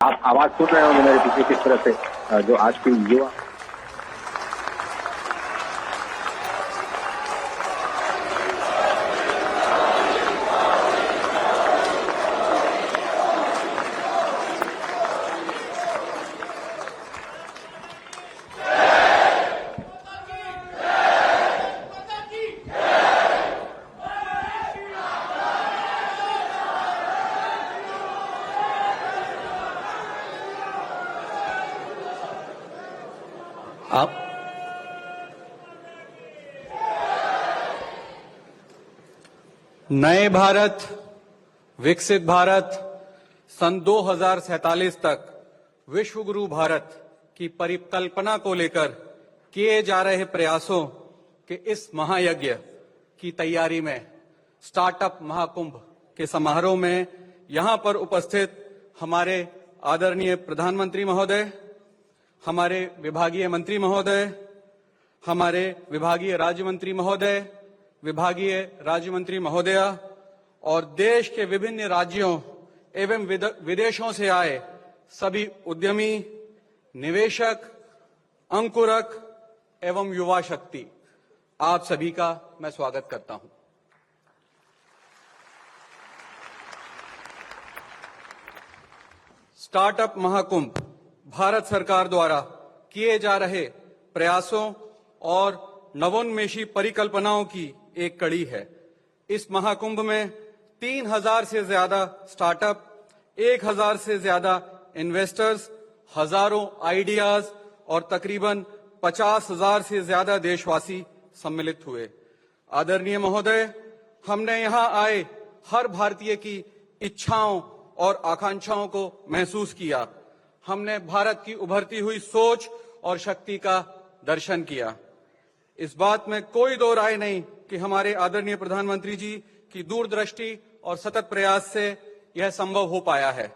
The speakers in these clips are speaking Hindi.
आप आवाज सुन रहे होंगे मेरे पीछे किस तरह से जो आज की युवा आप नए भारत, विकसित भारत, सन 2047 तक विश्व गुरु भारत की परिकल्पना को लेकर किए जा रहे प्रयासों के इस महायज्ञ की तैयारी में स्टार्टअप महाकुंभ के समारोह में यहां पर उपस्थित हमारे आदरणीय प्रधानमंत्री महोदय, हमारे विभागीय मंत्री महोदय, हमारे विभागीय राज्य मंत्री महोदय, विभागीय राज्य मंत्री महोदया और देश के विभिन्न राज्यों एवं विदेशों से आए सभी उद्यमी, निवेशक, अंकुरक एवं युवा शक्ति, आप सभी का मैं स्वागत करता हूं। स्टार्टअप महाकुंभ भारत सरकार द्वारा किए जा रहे प्रयासों और नवोन्मेषी परिकल्पनाओं की एक कड़ी है। इस महाकुंभ में 3000 से ज्यादा स्टार्टअप, 1000 से ज्यादा इन्वेस्टर्स, हजारों आइडियाज और तकरीबन 50,000 से ज्यादा देशवासी सम्मिलित हुए। आदरणीय महोदय, हमने यहां आए हर भारतीय की इच्छाओं और आकांक्षाओं को महसूस किया। हमने भारत की उभरती हुई सोच और शक्ति का दर्शन किया। इस बात में कोई दो राय नहीं कि हमारे आदरणीय प्रधानमंत्री जी की दूरदृष्टि और सतत प्रयास से यह संभव हो पाया है।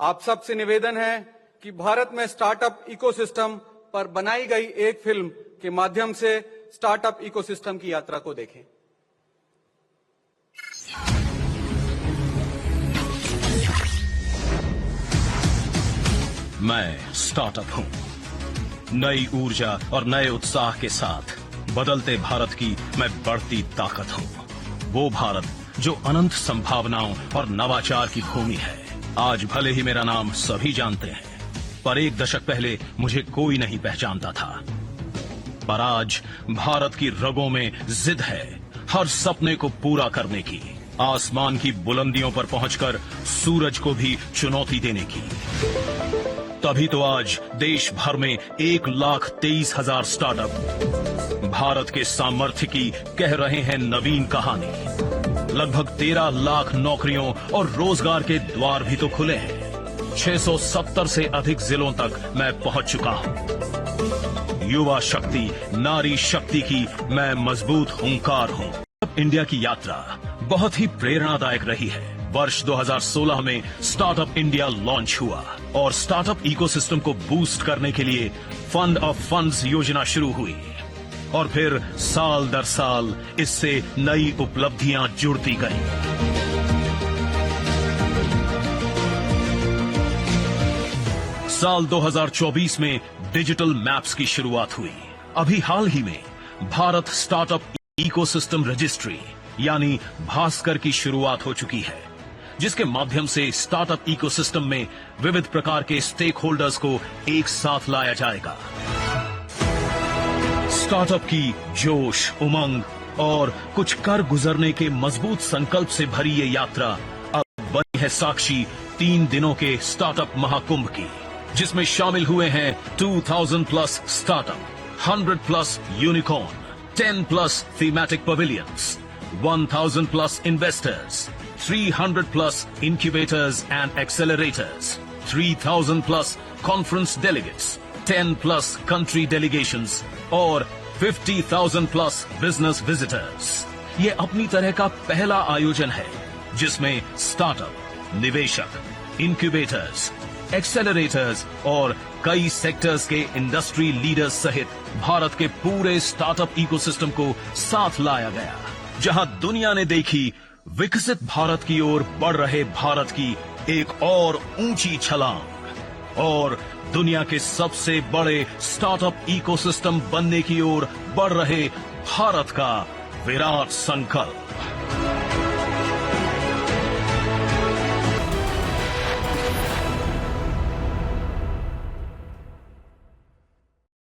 आप सबसे निवेदन है कि भारत में स्टार्टअप इकोसिस्टम पर बनाई गई एक फिल्म के माध्यम से स्टार्टअप इकोसिस्टम की यात्रा को देखें। मैं स्टार्टअप हूं। नई ऊर्जा और नए उत्साह के साथ बदलते भारत की मैं बढ़ती ताकत हूं। वो भारत जो अनंत संभावनाओं और नवाचार की भूमि है। आज भले ही मेरा नाम सभी जानते हैं, पर एक दशक पहले मुझे कोई नहीं पहचानता था। पर आज भारत की रगों में जिद है हर सपने को पूरा करने की, आसमान की बुलंदियों पर पहुंचकर सूरज को भी चुनौती देने की। तभी तो आज देश भर में 1,23,000 स्टार्टअप भारत के सामर्थ्य की कह रहे हैं नवीन कहानी। लगभग 13 लाख नौकरियों और रोजगार के द्वार भी तो खुले हैं। 670 से अधिक जिलों तक मैं पहुंच चुका हूं। युवा शक्ति, नारी शक्ति की मैं मजबूत हुंकार हूं। इंडिया की यात्रा बहुत ही प्रेरणादायक रही है। वर्ष 2016 में स्टार्टअप इंडिया लॉन्च हुआ और स्टार्टअप इकोसिस्टम को बूस्ट करने के लिए फंड ऑफ फंड्स योजना शुरू हुई और फिर साल दर साल इससे नई उपलब्धियां जुड़ती गईं। साल 2024 में डिजिटल मैप्स की शुरुआत हुई। अभी हाल ही में भारत स्टार्टअप इकोसिस्टम रजिस्ट्री यानी भास्कर की शुरुआत हो चुकी है, जिसके माध्यम से स्टार्टअप इकोसिस्टम में विविध प्रकार के स्टेक होल्डर्स को एक साथ लाया जाएगा। स्टार्टअप की जोश, उमंग और कुछ कर गुजरने के मजबूत संकल्प से भरी ये यात्रा अब बनी है साक्षी 3 दिनों के स्टार्टअप महाकुंभ की, जिसमें शामिल हुए हैं 2000 plus startup, 100 plus unicorn, 10 plus thematic pavilions, 1000 plus investors, 300 plus incubators and accelerators, 3000 plus conference delegates, 10 plus country delegations और 50,000 plus business visitors। ये अपनी तरह का पहला आयोजन है जिसमें स्टार्टअप, निवेशक, इंक्यूबेटर्स, एक्सेलरेटर्स और कई सेक्टर्स के इंडस्ट्री लीडर्स सहित भारत के पूरे स्टार्टअप इकोसिस्टम को साथ लाया गया, जहां दुनिया ने देखी विकसित भारत की ओर बढ़ रहे भारत की एक और ऊंची छलांग और दुनिया के सबसे बड़े स्टार्टअप इकोसिस्टम बनने की ओर बढ़ रहे भारत का विराट संकल्प।